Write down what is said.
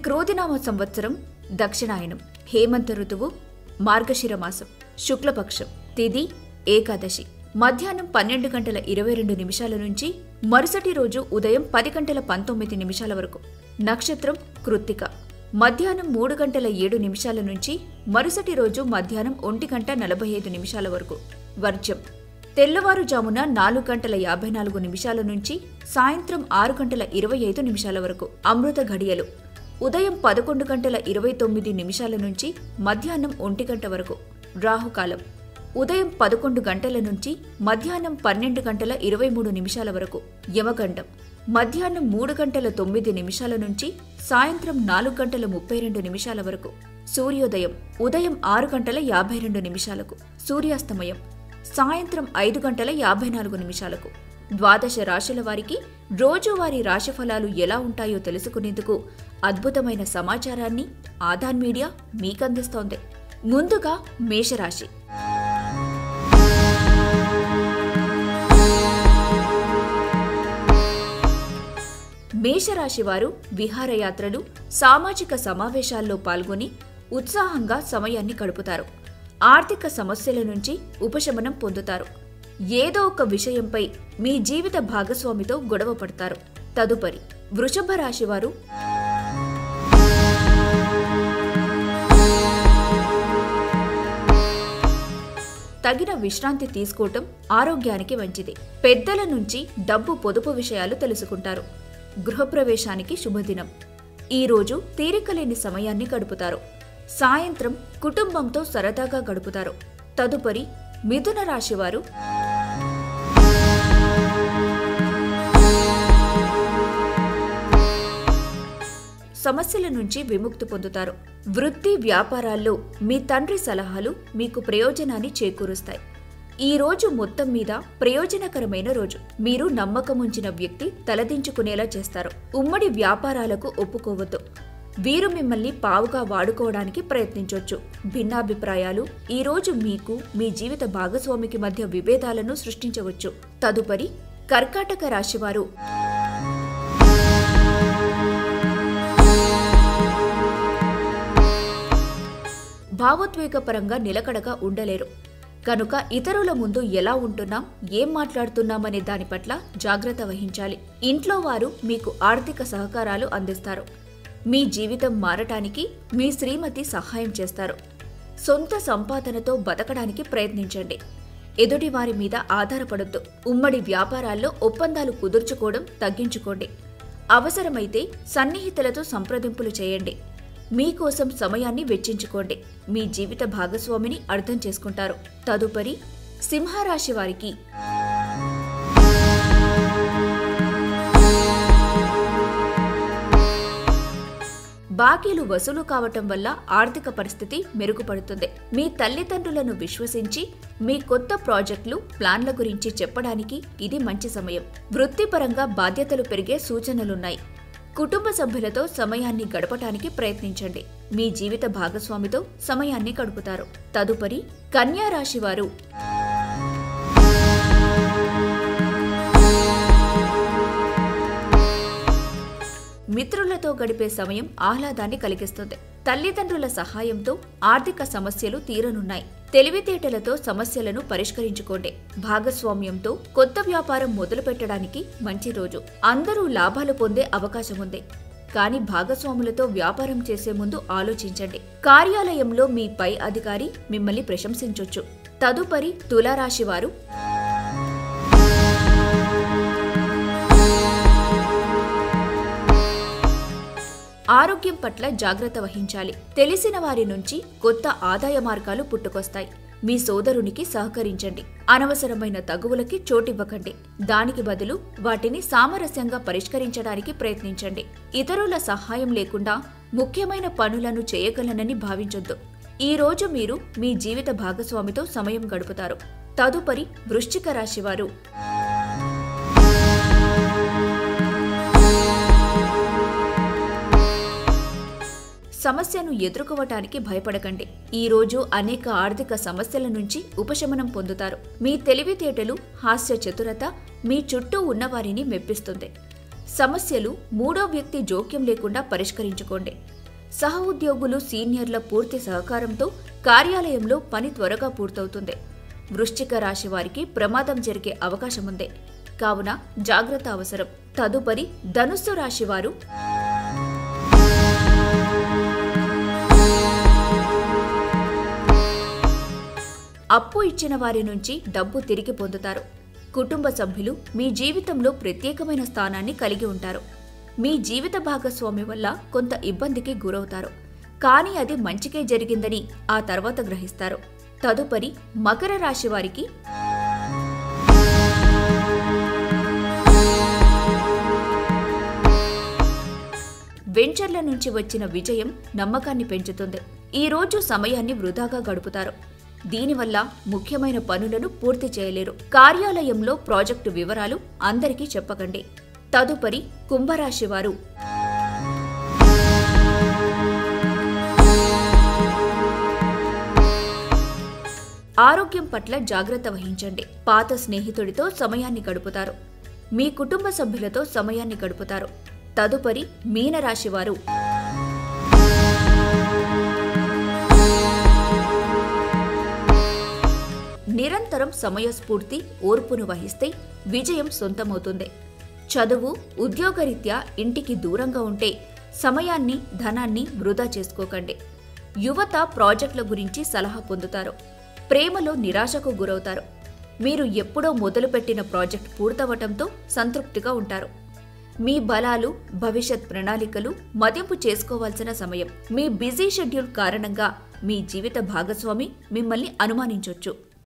క్రోధినామ సంవత్సరం దక్షిణాయనం, హేమంత ఋతువు, మార్గశిర మాసం, శుక్లపక్షం, తిథి ఏకాదశి, మధ్యాహ్నం 12:22 నుంచి మరుసటి రోజు ఉదయం 10:19 వరకు. నక్షత్రం కృత్తిక. మధ్యాహ్నం 3:07 నుంచి మరుసటి రోజు మధ్యాహ్నం 1:45 వరకు. వర్జం తెల్లవారుజామున 4:54 నుంచి సాయంత్రం 6:25 వరకు. అమృత ఘడియలు ఉదయం 11:29 నుంచి మధ్యాహ్నం 1 గంట వరకు. రాహుకాలం ఉదయం 11 గంటల నుంచి మధ్యాహ్నం 12:23 వరకు. యమగండం మధ్యాహ్నం 3:09 నుంచి సాయంత్రం 4:32 వరకు. సూర్యోదయం ఉదయం 6:52. సూర్యాస్తమయం సాయంత్రం 5:54. ద్వాదశ రాశుల వారికి రోజువారీ రాశిఫలాలు ఎలా ఉంటాయో తెలుసుకునేందుకు అద్భుతమైన సమాచారాన్ని ఆదాన్ మీడియా మీకందిస్తోంది. ముందుగా మేషరాశి. మేషరాశి వారు విహారయాత్రలు, సామాజిక సమావేశాల్లో పాల్గొని ఉత్సాహంగా సమయాన్ని గడుపుతారు. ఆర్థిక సమస్యల నుంచి ఉపశమనం పొందుతారు. ఏదో ఒక విషయంపై మీ జీవిత భాగస్వామితో గొడవ పడతారు. తదుపరి వృషభ రాశి వారు. తగిన విశ్రాంతి తీసుకోవటం ఆరోగ్యానికి మంచిది. పెద్దల నుంచి డబ్బు పొదుపు విషయాలు తెలుసుకుంటారు. గృహప్రవేశానికి శుభదినం. ఈరోజు తీరికలేని సమయాన్ని గడుపుతారు. సాయంత్రం కుటుంబంతో సరదాగా గడుపుతారు. తదుపరి మిథున రాశివారు. సమస్యల నుంచి విముక్తి పొందుతారు. వృత్తి వ్యాపారాల్లో మీ తండ్రి సలహాలు మీకు ప్రయోజనాన్ని చేకూరుస్తాయి. ఈ రోజు మొత్తం మీద ప్రయోజనకరమైన రోజు. మీరు నమ్మకముంచిన వ్యక్తి తలదించుకునేలా చేస్తారు. ఉమ్మడి వ్యాపారాలకు ఒప్పుకోవద్దు. వీరు మిమ్మల్ని పావుగా వాడుకోవడానికి ప్రయత్నించొచ్చు. భిన్నాభిప్రాయాలు ఈ రోజు మీకు మీ జీవిత భాగస్వామికి మధ్య విభేదాలను సృష్టించవచ్చు. తదుపరి కర్కాటక రాశివారు. భావోద్వేగపరంగా నిలకడగా ఉండలేరు కనుక ఇతరుల ముందు ఎలా ఉంటున్నాం, ఏం మాట్లాడుతున్నామనే దాని పట్ల జాగ్రత్త వహించాలి. ఇంట్లో వారు మీకు ఆర్థిక సహకారాలు అందిస్తారు. మీ జీవితం మారటానికి మీ శ్రీమతి సహాయం చేస్తారు. సొంత సంపాదనతో బతకడానికి ప్రయత్నించండి. ఎదుటివారి మీద ఆధారపడొద్దు. ఉమ్మడి వ్యాపారాల్లో ఒప్పందాలు కుదుర్చుకోవడం తగ్గించుకోండి. అవసరమైతే సన్నిహితులతో సంప్రదింపులు చేయండి. మీకోసం సమయాన్ని వెచ్చించుకోండి. మీ జీవిత భాగస్వామిని అర్థం చేసుకుంటారు. తదుపరి సింహరాశి వారికి. బాకీలు వసూలు కావటం వల్ల ఆర్థిక పరిస్థితి మెరుగుపడుతుంది. మీ తల్లిదండ్రులను విశ్వసించి మీ కొత్త ప్రాజెక్టులు, ప్లాన్ల గురించి చెప్పడానికి ఇది మంచి సమయం. వృత్తిపరంగా బాధ్యతలు పెరిగే సూచనలున్నాయి. కుటుంబ సభ్యులతో సమయాన్ని గడపటానికి ప్రయత్నించండి. మీ జీవిత భాగస్వామితో సమయాన్ని గడుపుతారు. తదుపరి కన్యా రాశి వారు. మిత్రులతో గడిపే సమయం ఆహ్లాదాన్ని కలిగిస్తుంది. తల్లిదండ్రుల సహాయంతో ఆర్థిక సమస్యలు తీరనున్నాయి. తెలివితేటలతో సమస్యలను పరిష్కరించుకోండి. భాగస్వామ్యంతో కొత్త వ్యాపారం మొదలుపెట్టడానికి మంచి రోజు. అందరూ లాభాలు పొందే అవకాశం ఉంది. కానీ భాగస్వాములతో వ్యాపారం చేసే ముందు ఆలోచించండి. కార్యాలయంలో మీ పై అధికారి మిమ్మల్ని ప్రశంసించొచ్చు. తదుపరి తులారాశి వారు. ఆరోగ్యం పట్ల జాగ్రత్త వహించాలి. తెలిసిన వారి నుంచి కొత్త ఆదాయ మార్గాలు పుట్టుకొస్తాయి. మీ సోదరునికి సహకరించండి. అనవసరమైన తగువులకి చోటివ్వకండి. దానికి బదులు వాటిని సామరస్యంగా పరిష్కరించడానికి ప్రయత్నించండి. ఇతరుల సహాయం లేకుండా ముఖ్యమైన పనులను చేయగలనని భావించొద్దు. ఈ రోజు మీరు మీ జీవిత భాగస్వామితో సమయం గడుపుతారు. తదుపరి వృశ్చిక రాశివారు. సమస్యను ఎదుర్కోవటానికి భయపడకండి. ఈ రోజు అనేక ఆర్థిక సమస్యల నుంచి ఉపశమనం పొందుతారు. మీ తెలివితేటలు, హాస్య చతురత మీ చుట్టూ ఉన్నవారిని మెప్పిస్తుంది. సమస్యలు మూడో వ్యక్తి జోక్యం లేకుండా పరిష్కరించుకోండి. సహ ఉద్యోగులు, సీనియర్ల పూర్తి సహకారంతో కార్యాలయంలో పని త్వరగా పూర్తవుతుంది. వృశ్చిక రాశి వారికి ప్రమాదం జరిగే అవకాశముంది, కావున జాగ్రత్త అవసరం. తదుపరి ధనుస్సు రాశి వారు. అప్పు ఇచ్చిన వారి నుంచి డబ్బు తిరిగి పొందుతారు. కుటుంబ సభ్యులు మీ జీవితంలో ప్రత్యేకమైన స్థానాన్ని కలిగి ఉంటారు. మీ జీవిత భాగస్వామి వల్ల కొంత ఇబ్బందికి గురవుతారు, కానీ అది మంచికే జరిగిందని ఆ తర్వాత గ్రహిస్తారు. తదుపరి మకర రాశి వారికి. వెంచర్ల నుంచి వచ్చిన విజయం నమ్మకాన్ని పెంచుతుంది. ఈ రోజు సమయాన్ని వృధాగా గడుపుతారు. దీనివల్ల ముఖ్యమైన పనులను పూర్తి చేయలేరు. కార్యాలయంలో ప్రాజెక్టు వివరాలు అందరికీ చెప్పకండి. తదుపరి కుంభరాశి వారు. ఆరోగ్యం పట్ల జాగ్రత్త వహించండి. పాత స్నేహితుడితో సమయాన్ని గడుపుతారు. మీ కుటుంబ సభ్యులతో సమయాన్ని గడుపుతారు. తదుపరి మీనరాశి వారు. నిరంతరం సమయస్ఫూర్తి, ఓర్పును వహిస్తే విజయం సొంతమవుతుంది. చదువు, ఉద్యోగరీత్యా ఇంటికి దూరంగా ఉంటే సమయాన్ని, ధనాన్ని వృధా చేసుకోకండి. యువత ప్రాజెక్టుల గురించి సలహా పొందుతారు. ప్రేమలో నిరాశకు గురవుతారు. మీరు ఎప్పుడో మొదలుపెట్టిన ప్రాజెక్ట్ పూర్తవటంతో సంతృప్తిగా ఉంటారు. మీ బలాలు, భవిష్యత్ ప్రణాళికలు మదింపు చేసుకోవాల్సిన సమయం. మీ బిజీ షెడ్యూల్ కారణంగా మీ జీవిత భాగస్వామి మిమ్మల్ని అనుమానించొచ్చు.